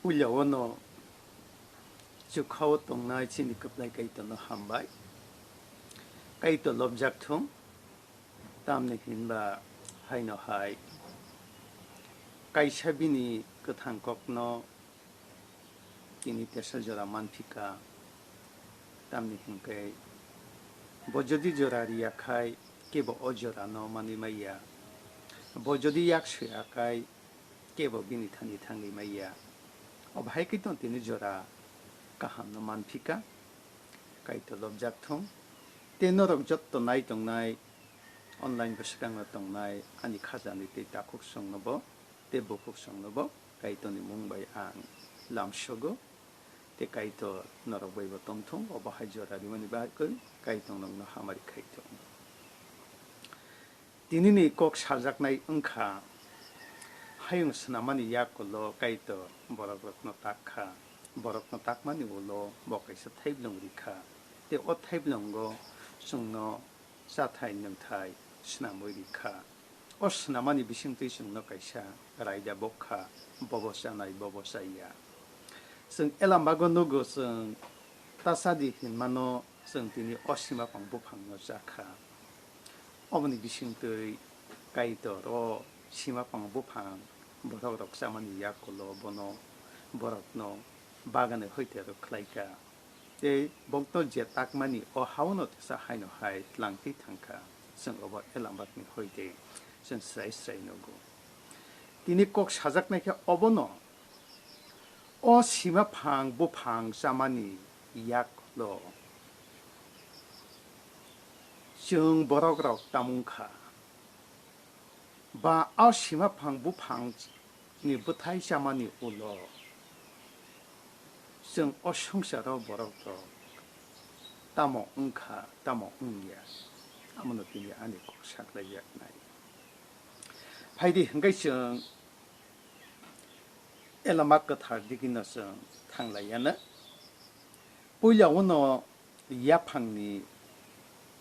울려오노 주카오 동나이 진입급나이 까이또노 한바이 까이또 럽작퉁 땀네 흰바 하이노 하이 까이샤비니 끝한곡노 끼니 때설저라 만피까 땀네 흰까이 보저디 저라리 약하이 깨보 어저라노 마니마이야 보저디 약수야카이 깨보 비니 타니 탕리마이야 어바이 끼돈 티니 저라 까함노 만피까 까이또 럽작퉁 때너럭 젖도 나이 동나이 온라인 버시강로 동나이 아니 카자니 때다 국성노보 때보 국성노보 까이또니 몽바이 안 람쇼고 때 까이또 너럭 바이버 동통 어바 하이저라 리마니 바클 까이똥농노 하마리 까이똥 디니니 꼭 살작나이 응카 하용 스나마니 약골로 까이또 보락노 딱카 보락노 딱마니 올로 먹에서 타입long 리카 때 옷 타입롱고 승노 사타이 능타이 스나모리카 옷 스나마니 비싱트이 승노 까이샤 라이자 보카 보보사나이 보보사이야 승 엘람바고 누구 승 따사디 흰마노 승 티니 옷시마 방부 방노 자카 어머니 비싱트이 까이도로 시마 방부 방 보락록 사마니 약골로 보노 보락노 바간에 허이테로 클라이카 때 복도 제 딱만이 하우노 테사 하이노 하이 랑티 탕카 선 어버 엘람바트니 허이테 선 스라이노고 디니 꼭 사작나게 어버노 시마 방부 방 사마니 약로 정 보락록 따문카 바 시마 방부 방니 부타이 사마니 울로 정 어성사로 보라고 따모 응카 따모 응야 아무나 되게 아니고 삭라야 나이 파이디 흥가이성 엘라마크 탈디기너서 탕라야나 보려오노 야팡니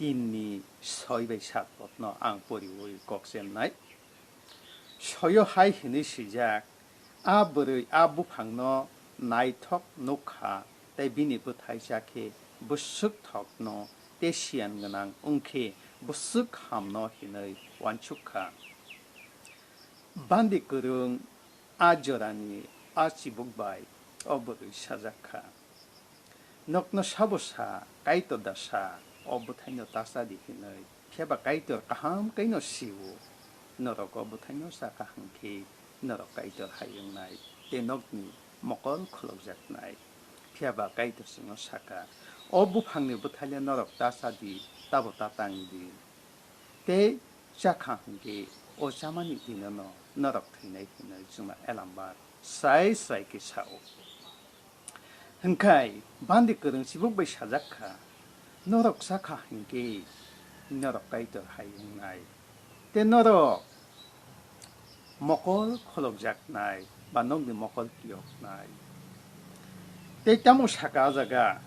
인니 서이베 샷법노 앙포리 우리 곡센나이 소요 하이 히니 시작 아브르 아부팡노 나이턱 녹화 때비니 부타이샤케 부숙턱노 때시안 그낭 웅케 부숙함노 히너이 완축하 반디끄릉 아저라니 아치북바이 어부르 사자카 넉노 사부사 까이토다사 어부타이노 따사디 히너이 피아바 까이토 까함 까이노 시우 너럭 어부타이노 사카 한케 너럭 까이토 하이응나이 때넉니 먹을 클럽작나이 피아바 까이토스노 사카 어부팡니 부탈레 너럭 따사디 따보따 땅이디 때 샤카한게 오샤마니 디너노 너럭 트이나이 히나이 정말 엘람바 사이사이키 사오 흥카이 반디끄릉 시북베 사자카 너럭 사카한게 너럭 까이토 하이응나이 때 너럭 먹을 클럽작나이 반놈이 먹을 기억 나이 때때모 사가자가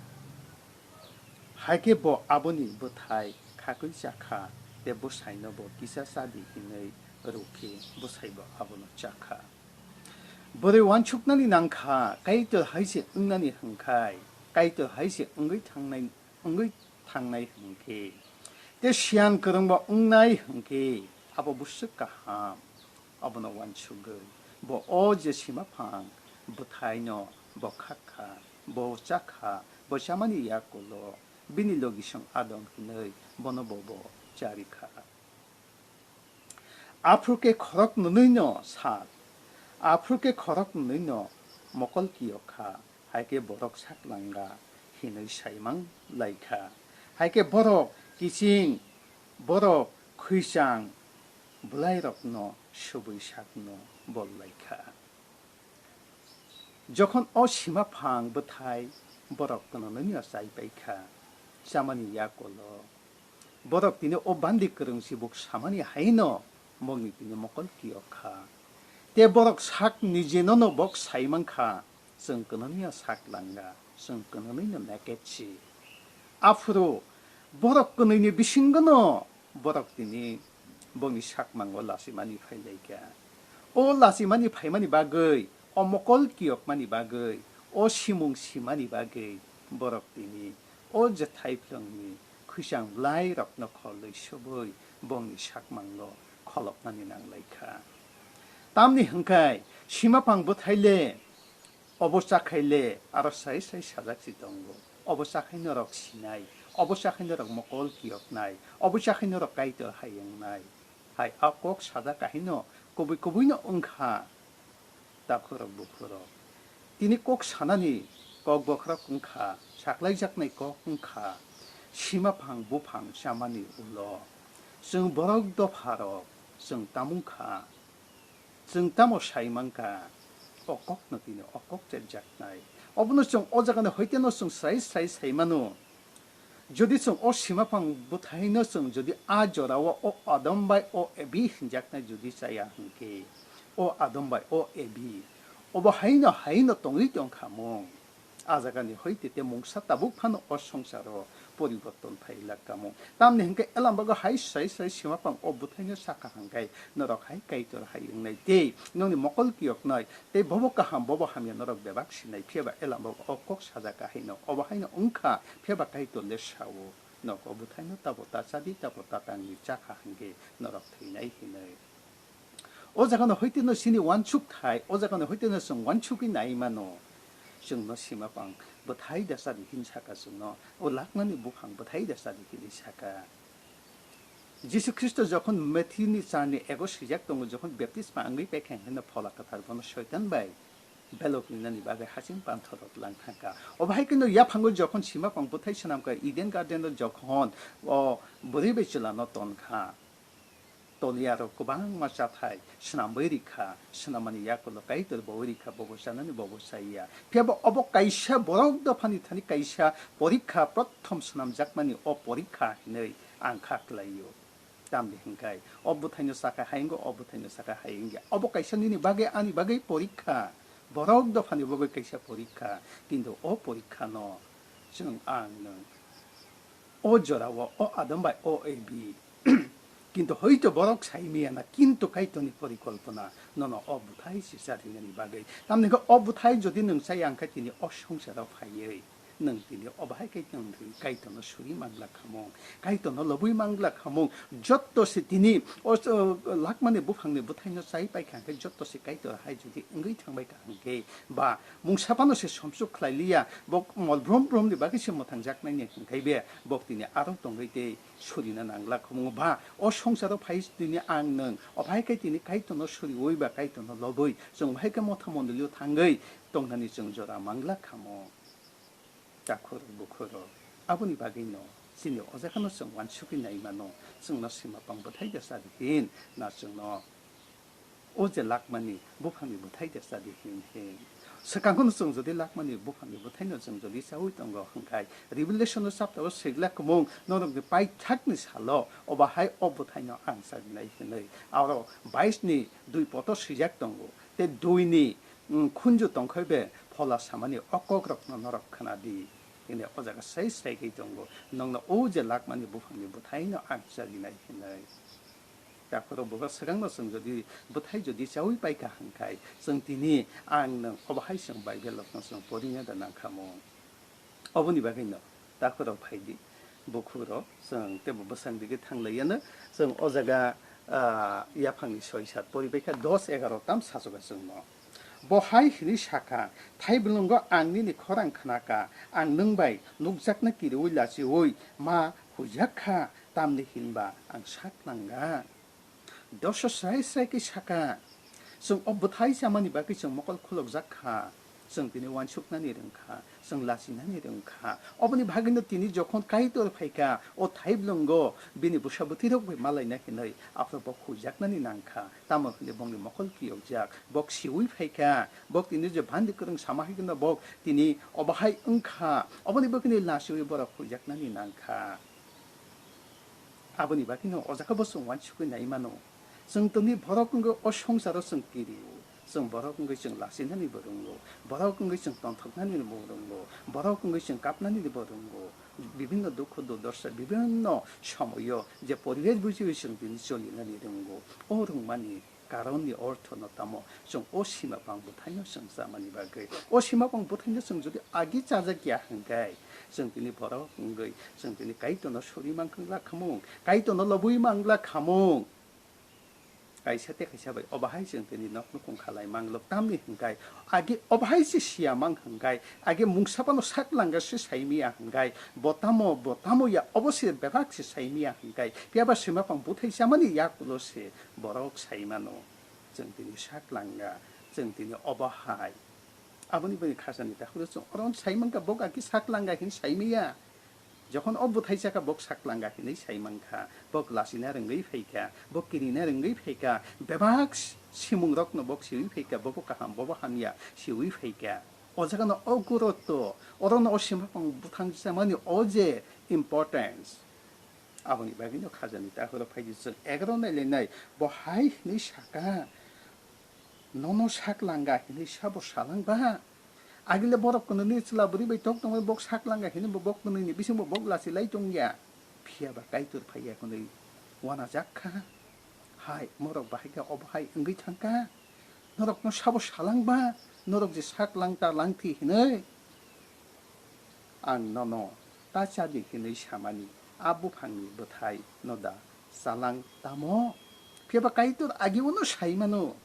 하게 보 아버님 부타이 카글자카 때 부사이노보 기사사디 히네 이렇게 부사이보 아버노 자카 버레 완축나니 난카 까이들 하이시 응나니 흥카이 까이들 하이시 응의 탕나이 흥케 때 시안 그런 뭐 응나이 흥케 아버 부스까 함 아버노 완축을 뭐 어제 시마팡 부타이노 보카카 보자카 보샤마니 약골로 비닐로기성 아동 히너이 보노보보 자리카 앞으로게 거럭 느느뇨 사 앞으로게 거럭 느느뇨 먹을 기억하 하이게 보럭 삭랑가 히너이 사이망 라이카 하이게 보럭 기싱 보럭 크이상 블라이럭노 শুভই শাকনো বললাইখা যখন অসীমা ফাং বথাই বরক কোননি আসাই পাইখা সামানি ইয়াকলো বরক তিনি ও বান্দি করংসি বুক সামানি হাইনো মগনি তিনি মকল কিয়খা তে বরক শাক নিজেনো বক সাইমাংখা जों কোননি শাকলাঙ্গা जों কোননি নাকেছি 앞으로 বরক কোননি বিসিংগনো বরক তিনি bongni sakmang o lasi mani phailaika o lasi mani phaimani bagoi 어목골 기억만이 바의 오시몽 시만이 바의 버럭디니 오제 타이플렁니 그냥 라이럭 너컬의 쇼의 봉이 샥망로 컬럭만이 낭라이카 땀니 흥카이 심화방 부타일레 어보싹하일레 아로사이사이 사작지동고 어보싹하이너럭 시나이 어보싹하이너럭 목골 기억나이 어보싹하이너럭 가이더 하영나이 하이 아꼭 사작하이너 꼬부이꼬부이너 응카 다크럭 부크럭 디니 꼭 사나니 꼭버크럭 응카 작라이작나이 꼭 응카 심화방 부방 샤마니 울러 ซึ่ง 버럭도 파럭 ซึ่ง 따문카 ซึ่ง 따모 사이만카 어꼭 너디니 어꼭 젠작나이 어부노성 오자가네 허이테노성 사이사이사이마노 조디성 오 심화방 부타이노성 조디 아조라와 오 아dom바이 오 에비 힌작나 조디 사야 한게 오 아dom바이 오 에비 오버 하이노 동의정 카모 아자가네 허이테테 몽사따 북파노 오 성사로 পরিবর্তন ফাইলা কামো তামনে হেনকে এলামবাগো হাই সাই সাই সিমাপাং ও বুথাইনো সাকা হাঙ্গাই নরক হাই কাইতর হাই ইংনাই তে ননি মকল কিয়ক নয় তে ববকা হাম বব হামিয়া নরক বেবাক সিনাই ফেবা এলামবাগো অকক সাজাকা হাইনো অবহাইনো অংখা ফেবা কাইতর লেসাও নক বুথাইনো তাবতা সাদি তাবতা তাংনি চাকা হাঙ্গে নরক থৈনাই হিনাই 오 자가는 허이테노 신이 완축 타이 오 자가는 허이테노 성 완축이 나이마노 정너 심화방 버타이다 사디 힌사가 정너 오 락만이 무항 버타이다 사디 힌사가 지수 그리스도 যখন মেথিনি সানি এগো সিজাক তঙ্গ যখন ব্যাপটিস্মা আঙ্গি পেখেন হেন ফলাকা থারবন শয়তান বাই বেলকনিনানি বাগে হাসিন পান্থরত লাংথাকা ও ভাই কিন্তু ইয়া ফাঙ্গ যখন সীমাপাং বথাই সানামকা ইডেন গার্ডেন যখন ও বরিবে চলানো তনখা তলিয়ারো গোবাং মাসাথাই স্নামবৈরিখা স্নামানি ইয়াকল কাইতর বৈরিখা ববসানানি ববসাইয়া ফেব অব কাইসা বরক দফানি থানি কাইসা পরীক্ষা প্রথম স্নাম জাকমানি ও পরীক্ষা হিनै আংখাকলাইও তামলি হিংকাই অবুথাইনো সাকা হাইঙ্গো অবুথাইনো সাকা হাইঙ্গা অব কাইসানিনি বাগে আনি বাগে পরীক্ষা বরক দফানি বগে কাইসা পরীক্ষা কিন্তু ও পরীক্ষা ন जों आं नों ও জরাও ও আদমবাই ও এবি কিন্তু হয়তো বরক সাইমিয়ানা কিন্তু কাইতনি পরিকল্পনা নন অবুথাই সিসারিনানি বাগै তামনি অবুথাই যদি নংসাই আংখা তিনি অসংসারাव ফাইयै नों दिनै अबहाय काइतन काइतन सुरि मांगला खामं काइतन लबुइ मांगला खामं जत्तसे दिनै लाखमाने बुफांनि बुथाइनो साइ पाइखांखे जत्तसे काइतन हाय जुदि इंगै थांबाय खांखे बा मुंसापानोसे समसु खलाइलिया बक मलब्रम ब्रमनि बागैसे मोथांजाकनायनि खांखाइबे बक दिनै आरो दंगैते सुरिना नांगला खामं बा अ संसाराव फाइस दिनै आं नों अबहाय काइतनि काइतन सुरि ओइबा काइतन लबुइ जों हायका मथा मन्दलियाव थांगै दंनानि जों जरा मांगला खामं 다코르 부코르 아버니 바기노 신이 어제카노 성 완축이 나이마노 성나 심마빵 버타이데사디힌 나성노 오제 락마니 무팡이 버타이데사디힌 해 스칸코노 성조디 락마니 무팡이 버타이노 성조디 사우이던 거 한카이 리빌레이션을 삽다고 세글라크몽 너는 그 바이 탁니 살로 오바하이 오버타이노 안사디나이 히네 아로 바이스니 두이 포토 시작던 거때 두이니 쿤주 덩커베 폴라 사마니 어꺼그럭노 너럭하나디 이네 어자가 세이세게 정도 너는 오제 락만이 부팡니 부타이노 악자리나 히네 야코로 뭐가 서강노 성조디 부타이 조디 자위 바이카 한카이 성티니 안능 어바하이성 바이벨럭노 성 보리냐다 난카모 어부니 바기노 다코로 파이디 부쿠로 성 때부 버상디게 탕레야는 성 어자가 야팡니 소이샷 보리베카 도스 에가로 땀 사소가 성노 बहाय हिनि साखा थाइबलंगो आंनिनि खरां खानाका आं नोंबाय नुकजाकना किरि उइलासि ओइ मा हुजाखा तामनि हिनबा आं साकलांगा दस साय सायकि साखा जों अबथाय जामानि बागै जों मकल खुलक जाखा जों दिनै वानसुकनानि रोंखा जों लासिनानि रोंखा अबनि भागिनो दिनै जखन काइतर फाइका अ थाइबलंगो बिनि बुसाबुतिरक बै मालायना हिनै आफ्टर बक हुजाकनानि नांखा तामखनि बंनि मकल कियक जाक बक सिउइ फाइका बक दिनै जे भान्दि करं सामाहिगनो बक दिनै अबहाय ओंखा अबनि बकनि लासिउइ बरा हुजाकनानि नांखा आबनि बाकिनो अजाका बसं वानसुकै नाइमानो जों तनि भरकंगो असंसार संकिरि जों बरकंगै जों लासिनानि बरंगो बरकंगै जों तंथकनानि बरंगो बरकंगै जों कापनानि बरंगो বিভিন্ন দুঃখ দুর্দশা বিভিন্ন সময় যে পরিবেশ বুঝিয়ে जों दिनै চলিनानि रोंगो अ रोंमानि 가론이 얼토노 따모 좀 오시마방 부타뇨 성사만이 바그 오시마방 부타뇨 성조디 아기 자작이야 한가이 성빈이 보라 한가이 성빈이 가이토노 소리만큼 라카몽 가이토노 러부이만 라카몽 가이 세대 가샤바이 어바하이 성빈이 너크노 칼라이망 럭담니 한가이 아기 어바하이시 시야망 한가이 아기 뭉사바노 삭랑가시 사이미야 한가이 보타모야 어버시 베박시 사이미야 한가이 비아바 시마방 부타이 샤마니 야쿠로시 보라옥 사이마노 정빈이 삭랑가 정빈이 어바하이 아버님이 가사니다 그래서 어런 사이만가 목 아기 삭랑가 힌 사이미야 যখন অবুথাই চাকা বক সাকলাঙ্গা হিनै সাইমাংখা বক লাসিনা রঙ্গै ফেইকা বক কিরিনা রঙ্গै ফেইকা বেবাক সিমুং রকন বক সিউই ফেইকা বক কাহাম বব হামিয়া সিউই ফেইকা অজাগানো অগুরত অরন অসিমাপং বুথাং জামানি অজে ইম্পর্টেন্স আবনি বাগিনো খাজানি তা হলো ফাইজিস 11 নাইলে নাই বহাই হিनै সাকা ননো সাকলাঙ্গা হিनै সাবো সালাংবা 아길래 버럭거는 니슬라 브리베 독동을 복 삭랑가 히는 복 거는 니 비심 복 라시 라이종야 피아바 까이토 파이야 거는 와나 작카 하이 뭐럭 바이가 어바이 응기 창까 너럭 너 샤보 샬랑바 너럭 지 삭랑따 랑티 히네 안 너노 따샤디 히네 샤마니 아부팡니 버타이 너다 살랑 따모 피아바 까이토 아기오노 샤이마노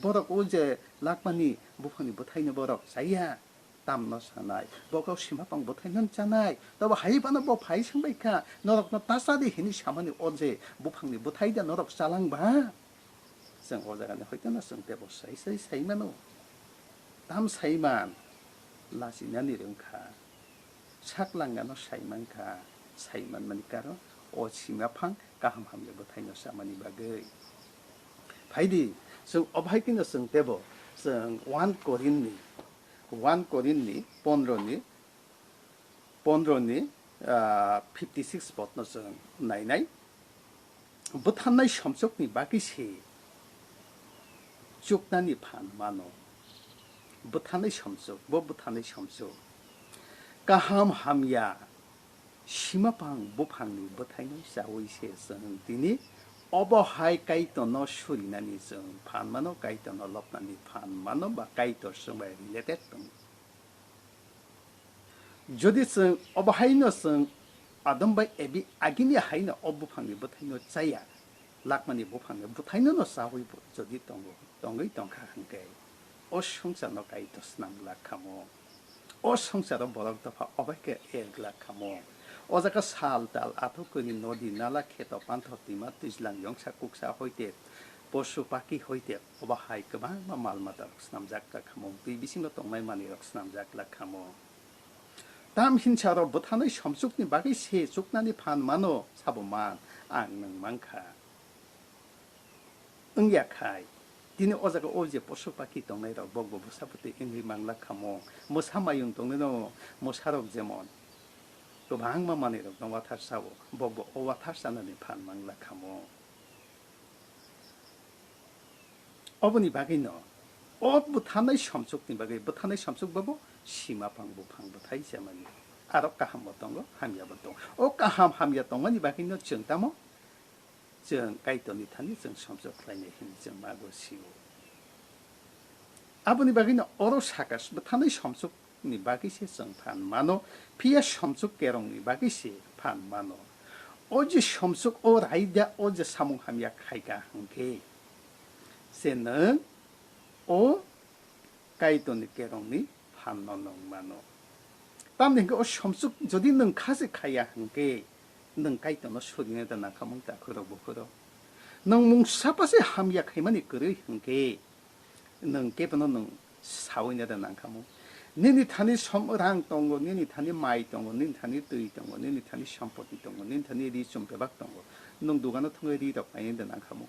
버럭 오제 락마니 부fan이 못하이는 버럭 사이야 땀너 사나이 버거 심하방 못하이는 짜나이 너 하이바나 뭐 바이 상바이카 너럭 너 따사디 히니 샤마니 오제 부팡니 못하이다 너럭 살랑바 생 오자가네 호이타나 성대보 사이마노 땀 사이만 라시냐니 령카 삭랑가노 사이만카 사이만 마니까로 오치마팡 까함함게 못하이는 샤마니 바게 바이디 성 어바이kin의 성 대보 성 완코린니 본로니 56 버튼 성 나이나이 부탄나이 섬속니 바기시 쭉나니 판마노 부탄나이 섬속 뭐 부탄나이 섬속 까함 함야 심마방 부팡니 부타이는 사오이세 성 디니 어버하이 까이토 너 수리나니 성 판마노 까이토 너 럽나니 판마노 바 까이토 성바이 리레테똥 যদি 성 어버하이노 성 아덤바이 에비 아기니 하이나 어부팡니 부타이노 짜야 락마니 부팡니 부타이노 사후이 저디 똥고 똥의 똥카 한게 어성사노 까이토 스남락카모 어성사로 버럭도파 어바이게 엘락카모 어자가 살달 아토크니 노디 나라 케토 판토티마 티슬랑 영사 국사 호이테 보수파키 호이테 오바하이 그만 말마다 스남작가 카모 비비싱도 똥마이 마니 스남작라 카모 담 흰차로 부탄의 섬숙니 바기 세 죽나니 판마노 사보만 앙능만카 응야카이 디네 어자가 오제 보수파키 똥마이로 보고 부사부터 인리망라 카모 모사마용 똥네노 모사롭 제몬 또 방만만이로 노와타사고 보고 오와타사는 판망라 카모 어머니 바기노 부탄의 섬속니 바기 부탄의 섬속 보고 심마방부 방부 타이샤마니 아롭까 함었던 거 함야보통 오까함 함야동안이 바기노 정따모 정 까이토니 타니 정 섬속 라인에 힘정 마고 시오 아버니 바기노 오로사가스 부탄의 섬속 니 바기시 성판 마노 피야 섬숙 개롱니 바기시 판 마노 오지 섬숙 오라이다 오지 사몽함야 카이가 한게 세는 오 까이토니 개롱니 판노농 마노 땀는 그 섬숙 저디 능 카세 카야 한게 능 까이토노 소리내다 나카몽다 그러고 그러 능 뭉사빠세 함야 카이마니 그러 한게 능 깨버노 능 사오이내다 나카몽 니니 타니 섬어랑 동거 니니 타니 마이 동거 니니 타니 뜨이 동거 니니 타니 샴포티 동거 니니 타니 리좀 배박 동거 능 누가나 통해 리다 파인데 나카모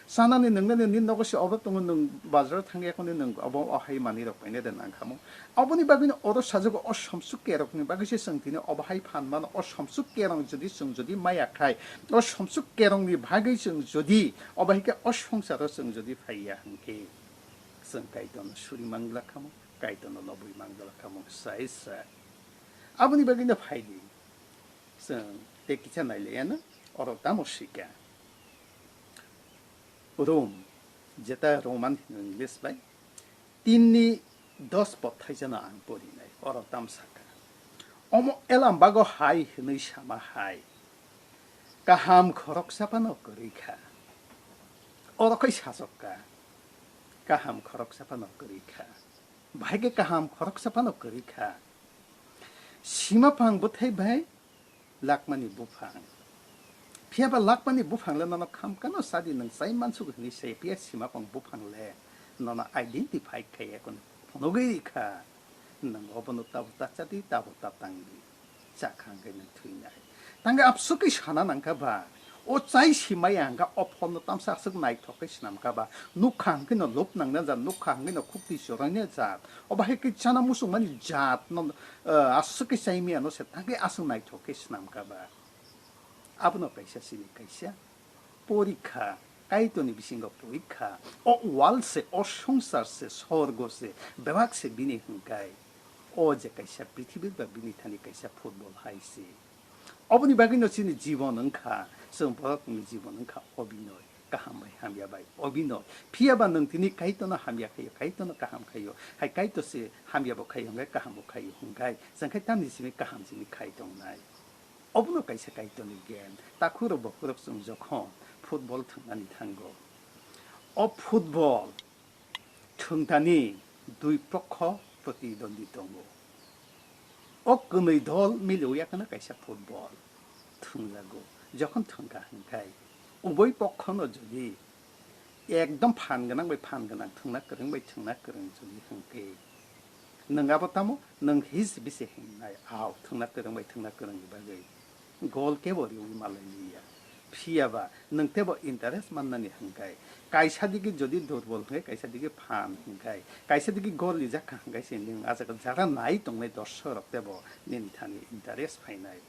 사나니 능가니 니 너것이 어버 동거 능 바자로 탕게 거니 능 어버 어하이 마니라 파인데 나카모 아버니 바기는 어로 사주고 어 섬숙게로 그니 바기시 성티니 어바하이 판만 어 섬숙게랑 저디 성저디 마야카이 어 섬숙게랑 니 바기 성저디 어바히게 어 성사로 성저디 파이야 한게 성가이돈 수리망라카모 까이토노 너부이 망달라카몽 사이사 아버니 바기나 파이디 성 데키차 나일레야나 어로타 모시카 롬 যেটা রোমান ইংলিশ বাই তিনি 10 বথাই যেন আং পরিনাই অরতাম সাকা অম এলাম বাগো হাই হनै সামা হাই কাহাম খরক সাপানো করিখা অরকই সাজকা কাহাম খরক সাপানো করিখা ভাইগে কাহাম খরক সাপানো করিখা সীমা পাং বথাই ভাই লাকমানি বুফাং फियाबा लाकमानि बुफांले नन खामकानो सादि नों साइ मानसुक हनि से पिया सीमा पं बुफांले नन आइडेंटिफाइ खाय कोन फनोगैखा नों अबनो ताब ताचादि ताब तातांगि जाखांगे नों थुइनाय तांगे आपसुकि साना नांखाबा ओ चाइ सीमायांगा अफनो तामसासक नाइथकै स्नामखाबा नुखांगे न लोप नांना जा नुखांगे न खुक्ति सोरने जा अबाहे कि चाना मुसु मानि जात न आसुकि साइमियानो से तांगे आसु नाइथकै स्नामखाबा आपनो कैसा सिनी कैसा परीक्षा काइतोनी बिसिंग परीक्षा ओ वाल से ओ संसार से स्वर्ग से विभाग से बिनी हंकाय ओ जे कैसा पृथ्वी बा बिनी थानी कैसा फुटबल हाइसे अबनि बागिनो सिनी जीवन अंखा संपरकनि जीवन अंखा अभिनय काहाम भाई हामिया भाई अभिनय फियाबा नों तिनी काइतोना हामिया खायो काइतोना काहाम खायो हाय काइतो से हामिया बो खायो हंगाय काहाम बो खायो हंगाय संखाय तामनि सिमी काहाम सिमी खाइतोंनाय अबनो कैसे काइतोनि गेम ताखुरो बखुरो जों जखन फुटबल थांनानै थांगौ अ फुटबल थुंतानि दुइ पक्ष प्रतिद्वंदी दङ अ गनै दल मिलौयाखनो कैसा फुटबल थुंजागौ जखन थुंगा हंखाय उभय पक्षनो जुदि एकदम फानगोनां बाय फानगोनां थुंना गोरों जुदि हंके नोंगाबो तामो नों हिज बिसे हेंनाय आव थुंना गोरों बागै गोल के बरी मालायनिया फियाबा नोंतेबो इंटरेस्ट माननानै हंगाय कायसादिगे जदि दुर्बल है कायसादिगे फान हंगाय कायसादिगे गोल लिजाखा हंगाय से नों आजागा जारा नाय तंनाय दर्शक तेबो निनथानि इंटरेस्ट फाइनाय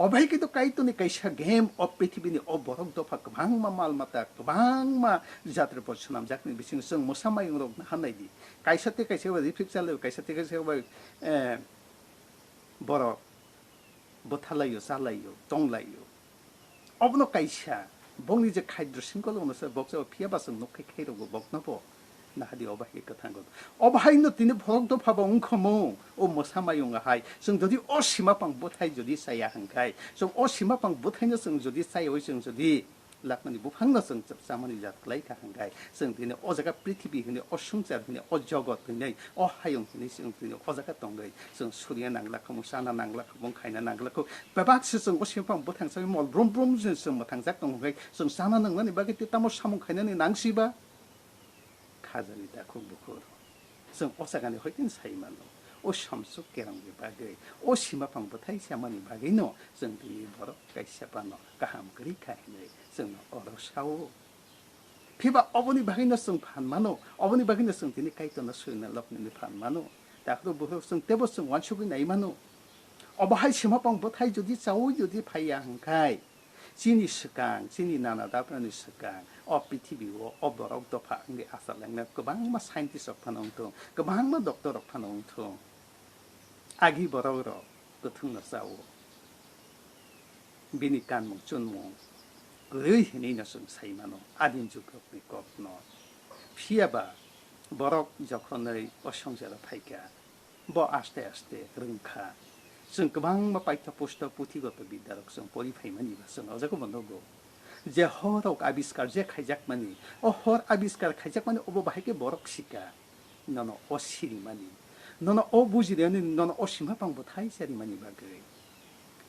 अबाय कितो काइतोनि कैसा गेम अ पृथ्वीनि अ बरक दफा गोबां मा माल माता गोबां मा जात्र पछनाम जाकनि बिसिं जों मोसामाय रक हानायदि कायसाते कायसेबा रिफिक जालो कायसाते कायसेबा बरक बोथालायो जालायो दंलायो अबनो कैसा बंनि जे खायद्रसिन कलनो से बक्स फियाबासो नखै खैरगो बकनबो नाहादि अबाहि कथांगो अबाहिनो तिनि भरक दफाबो उखमो ओ मोसामायंगा हाय जों जदि अ सीमापां बोथाय जदि साया हंखाय जों अ सीमापां बोथायनो जों जदि सायो जों जदि लाकमानि बुफांनो जों जामानि जातलाय का हंखाय जों दिने अ जागा पृथ्वी हिने अ संसार हिने अ जगत हिने अ हायं हिने जों दिने अ जागा दंगै जों सूर्य नांगला खमु साना नांगला खमु खायना नांगलाखौ बेबाक्स जों अ सीमापां बोथांसाय मल ब्रम ब्रम जों मोथांजाक दंगै जों साना नांनानै बागै तितामो सामु खायनानै नांसिबा खाजानि दाखौ बुखुर जों असागानि हयतिन साइमानो अ समसु केरांनि बागै अ सीमापां बोथाय सामानि बागैनो जों दिनै बर' गायसाबानो गाहाम गरि खाहैनाय जों अरसाव फिबा अबनि बागैनो जों फानमानो अबनि बागैनो जों दिनै काइतोना सुइना लपनि फानमानो दाखौ बुखुर जों तेबो जों वानसुगै नायमानो अबाहाय सीमापां बोथाय जुदि चावै जुदि फाया हंखाय चीनी सिगां चीनी नाना दाब्रानि सिगां अ पृथ्वीआव अ बरक दफा आंनि आसा लांना गोबां मा साइन्टिस्ट फानावथ गोबां मा डक्टर फानावथ आगि बरक र गोथुंना जावो बिनि कानमु चुनमु ओरै हिनैना जों साइमानो आदिम जुगनि कपन फियाबा बरक जखनै असंसार फाइका ब आस्ते आस्ते रोंखा जों गोबां मा पाठ्य पुस्तक पुथिगत बिद्यारक जों परिफाइमानि जों अजाखौ बनोगौ जे हरक आविष्कार जे खाइजाक मानि अ हर आविष्कार खाइजाक मानि अब बाहायके बरक सिका नन अ सिरिमानि नन अ बुजिरेनि नन अ सीमापांबो थाइ सारिमानि बागै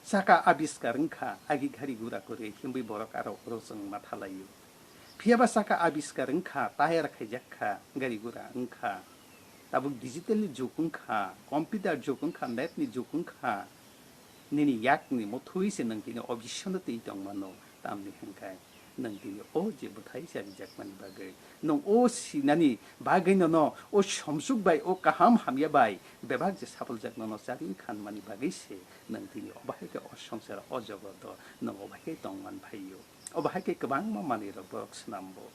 साका आविष्कार ओंखा आगि घारि गुरा करे हिमबै बरक आरो जों माथालायो फियाबा साका आविष्कार ओंखा टायार खाइजाकखा गारि गुरा ओंखा दाबो डिजिटलनि जुग ओंखा कम्पिउटार जुग ओंखा नेटनि जुग ओंखा निनि याकनि मथुइसे नों दिनै अबिसनो दै दंमानो तामनि हंखाय नों दिनै अ जेबो थाइ सारि जाकमानि बागै नों अ सिनानि बागैनो न अ समसुक बाय अ काहाम हामिया बाय बेबाग जे साफल जाकनो न जारिन खानमानि बागैसे नों दिनै अबाहायके अ संसार अ जगत नों अबाहायके दंमान फाइयो अबाहायके गोबां मा मानि रबक स्नामबो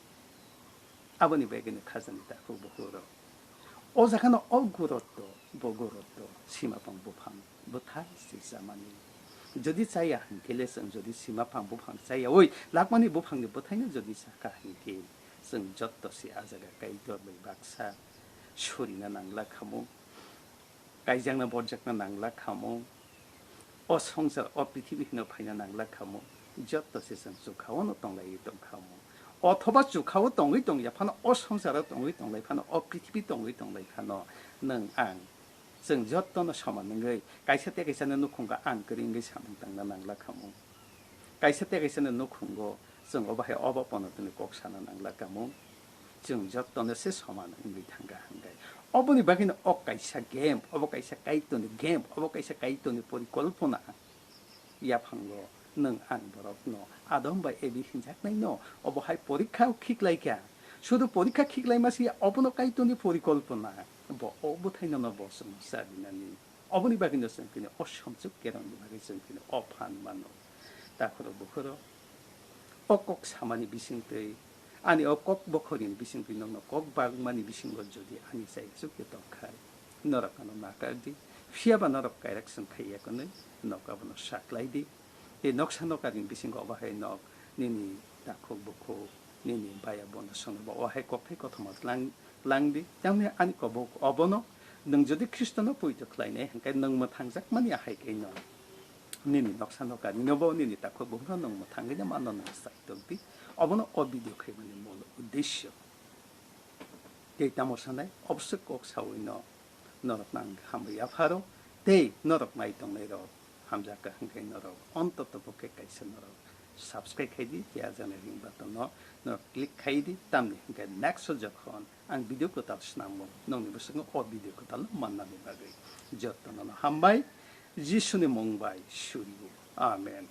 आबनि बागैनो खाजानि दाखौ बहुर अ जाखानो अ गुरत्व बगुरत्व सीमापां बुफां बोथाय से जामानि जदि चाया हंकेले जों जदि सीमापां बुफां चाया ओइ लाकमानि बुफांनि बोथायनो जदि साका हंके जों जत्तसे आजागा गायदर बै बाक्सा सुरिना नांला खामु गायजांना बरजाकना नांला खामु असंसार अपृथिबिखिनो फायना नांला खामु जत्तसे जों जुखावनो तंलायै दंखामु अथवा जुखावो तङै तंया फानो असंसाराव तङै तंलाय फानो अपृथिबि तङै तंलाय फानो नों आं जों जत्तनो समानङै गायसाते गायसानो नुखुंगा आं गोरिङै सानदांना नांला खामु गायसाते गायसानो नुखुंगो जों अबाहाय अबापनतनि कक साना नांला खामु जों जत्तनोसे समानङै थांगा हांगाय अबनि बागिनो अकाइसा गेम अब काइसा काइतोनि गेम अब काइसा काइतोनि परिकल्पना याफांगो नों आं बरकनो आदम बा एबि हिंजाकनायनो अबहाय परीक्षा खिकलायका शुधु परीक्षा खिकलायमासि अबनो काइतोनि परिकल्पना ब अबथायनो न बसम साबिनानि अबनि बागिनो जोंकिनो असमजुक केरननि बागै जोंकिनो अफान मानो दाखरो बुखरो अकक सामानि बिसिंतै आनि अकक बखरिनि बिसिंतै नंनो कक बागमानि बिसिंगो जदि आनि जायजुक दखाय नरकनो नाकारदि फियाबा नरक कायराक जों खाइयाकनो नकाबनो साक्लायदि ए नक्सा नकारिनि बिसिंगो अबाहाय नक निनि दाखक बुखो निनि बाया बन संबा अहाय कफे कथमत लांदि तामने आनि कबक अबनो नों जदि ख्रिस्टनो पयतो खलायनाय हंकाय नों मोथांजाक मानि आहायकैनो निनि नक्सा नकारि नबो निनि दाखक बुखनो नों मोथांगैना मानो नों साइतोबि अबनो अबिदियो खैमानि मूल उद्देश्य तामोसानाय अबसे कक सावैनो नरक नांग हामया फारो ते नरक नाय दंनाय र हामजाका हंकाय नरक अन्तत पके कैसे नरक सब्सक्राइब खाइदि या जाने रिंग बटन न क्लिक खाइदि तामनि हंकाय नेक्स्ट जखन आं भिडियो को ताल स्नामो नंनि बसंग अ भिडियो को ताल माननानि बागै जत्तन हामबाय जिसुनि मंबाय सुरिगु आमेन।